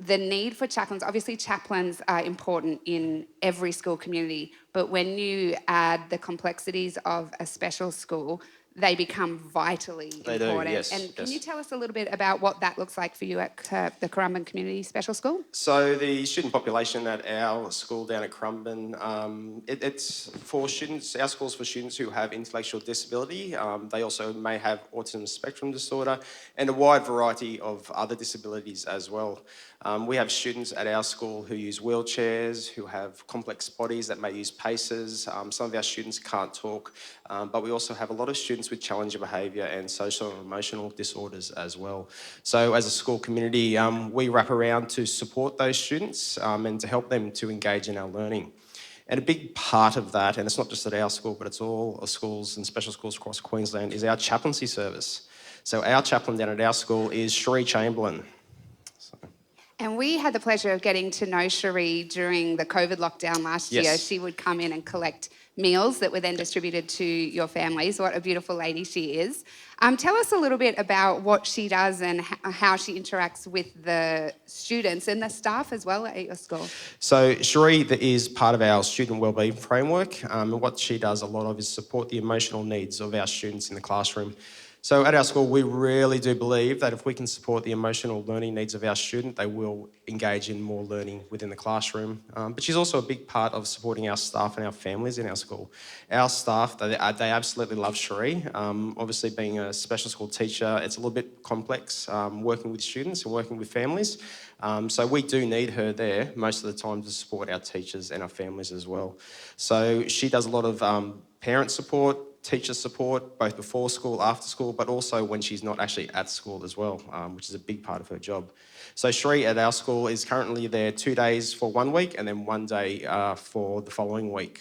the need for chaplains, obviously chaplains are important in every school community, but when you add the complexities of a special school, they become vitally They do, important. yes. And can you Yes. tell us a little bit about what that looks like for you at the Currumbin Community Special School? So the student population at our school down at Currumbin, it's for students, our school's for students who have intellectual disability. They also may have autism spectrum disorder and a wide variety of other disabilities as well. We have students at our school who use wheelchairs, who have complex bodies that may use pacers. Some of our students can't talk, but we also have a lot of students with challenging behaviour and social and emotional disorders as well. So as a school community, we wrap around to support those students and to help them to engage in our learning. And a big part of that, and it's not just at our school, but it's all schools and special schools across Queensland, is our chaplaincy service. So our chaplain down at our school is Sheree Chamberlain. And we had the pleasure of getting to know Cherie during the COVID lockdown last year. Yes. She would come in and collect meals that were then distributed to your families. What a beautiful lady she is. Tell us a little bit about what she does and how she interacts with the students and the staff as well at your school. So Sheree is part of our student wellbeing framework, and what she does a lot of is support the emotional needs of our students in the classroom. So at our school, we really do believe that if we can support the emotional learning needs of our student, they will engage in more learning within the classroom. But she's also a big part of supporting our staff and our families in our school. Our staff, they absolutely love Sheree. Obviously, being a special school teacher, it's a little bit complex working with students and working with families. So we do need her there most of the time to support our teachers and our families as well. So she does a lot of parent support, teacher support, both before school, after school, but also when she's not actually at school as well, which is a big part of her job. So Sheree at our school is currently there 2 days for 1 week and then 1 day for the following week.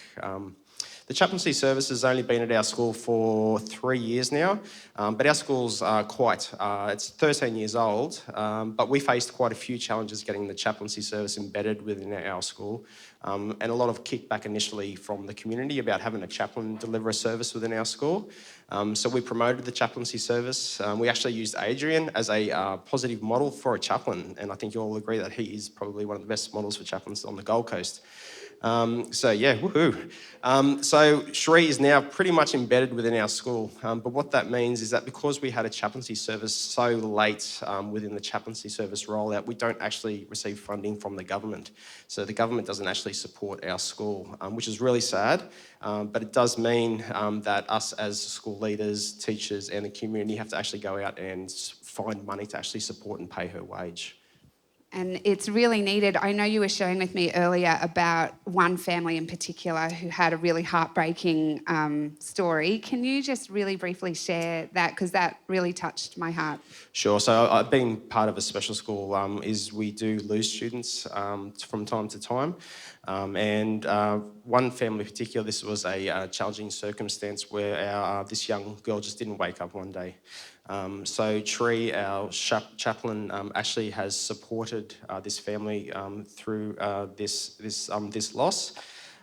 The chaplaincy service has only been at our school for 3 years now, but our school's it's 13 years old, but we faced quite a few challenges getting the chaplaincy service embedded within our school, and a lot of kickback initially from the community about having a chaplain deliver a service within our school. So we promoted the chaplaincy service. We actually used Adrian as a positive model for a chaplain, and I think you'll all agree that he is probably one of the best models for chaplains on the Gold Coast. So yeah, woohoo. So Sheree is now pretty much embedded within our school, but what that means is that because we had a chaplaincy service so late within the chaplaincy service rollout, we don't actually receive funding from the government. So the government doesn't actually support our school, which is really sad, but it does mean that us as school leaders, teachers and the community have to actually go out and find money to actually support and pay her wage. And it's really needed. I know you were sharing with me earlier about one family in particular who had a really heartbreaking story. Can you just really briefly share that? Because that really touched my heart. Sure. So I've been part of a special school is we do lose students from time to time. And one family in particular, this was a challenging circumstance where this young girl just didn't wake up one day. So Tree, our chaplain, actually has supported this family through this loss.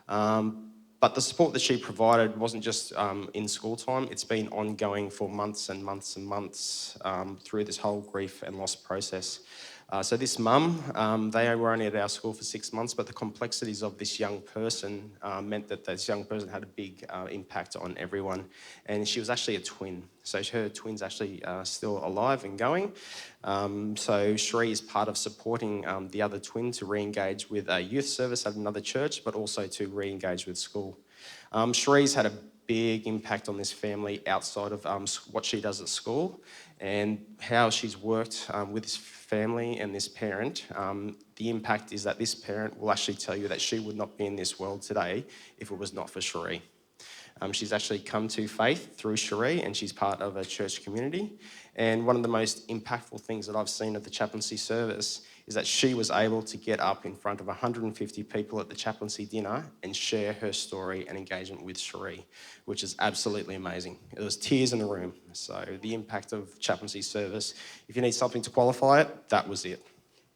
But the support that she provided wasn't just in school time, it's been ongoing for months and months and months through this whole grief and loss process. So this mum, they were only at our school for 6 months, but the complexities of this young person meant that this young person had a big impact on everyone. And she was actually a twin. So her twin's actually still alive and going. So Sheree is part of supporting the other twin to re-engage with a youth service at another church, but also to re-engage with school. Sheree's had a big impact on this family outside of what she does at school and how she's worked with this family and this parent. The impact is that this parent will actually tell you that she would not be in this world today if it was not for Sheree. She's actually come to faith through Sheree and she's part of a church community. And one of the most impactful things that I've seen at the chaplaincy service is that she was able to get up in front of 150 people at the chaplaincy dinner and share her story and engagement with Sheree, which is absolutely amazing. There was tears in the room. So the impact of chaplaincy service, if you need something to qualify it, that was it.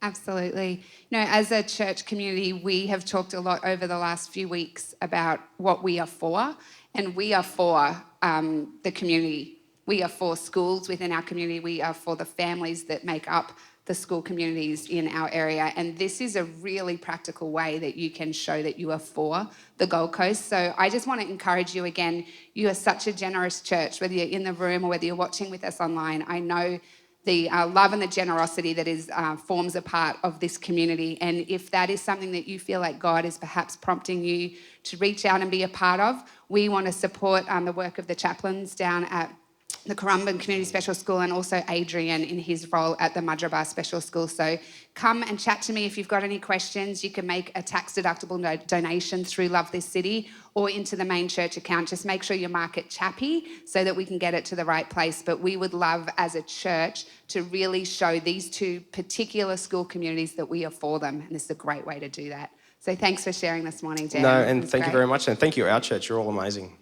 Absolutely. You know, as a church community, we have talked a lot over the last few weeks about what we are for, and we are for the community. We are for schools within our community. We are for the families that make up the school communities in our area. And this is a really practical way that you can show that you are for the Gold Coast. So I just want to encourage you again, you are such a generous church, whether you're in the room or whether you're watching with us online. I know the love and the generosity that is forms a part of this community. And if that is something that you feel like God is perhaps prompting you to reach out and be a part of, we want to support the work of the chaplains down at the Currumbin Community Special School, and also Adrian in his role at the Mudgeeraba Special School. So come and chat to me if you've got any questions. You can make a tax-deductible donation through Love This City or into the main church account. Just make sure you mark it Chappie so that we can get it to the right place. But we would love as a church to really show these two particular school communities that we are for them, and this is a great way to do that. So thanks for sharing this morning, Dan. No, and thank you very much, and thank you, our church. You're all amazing.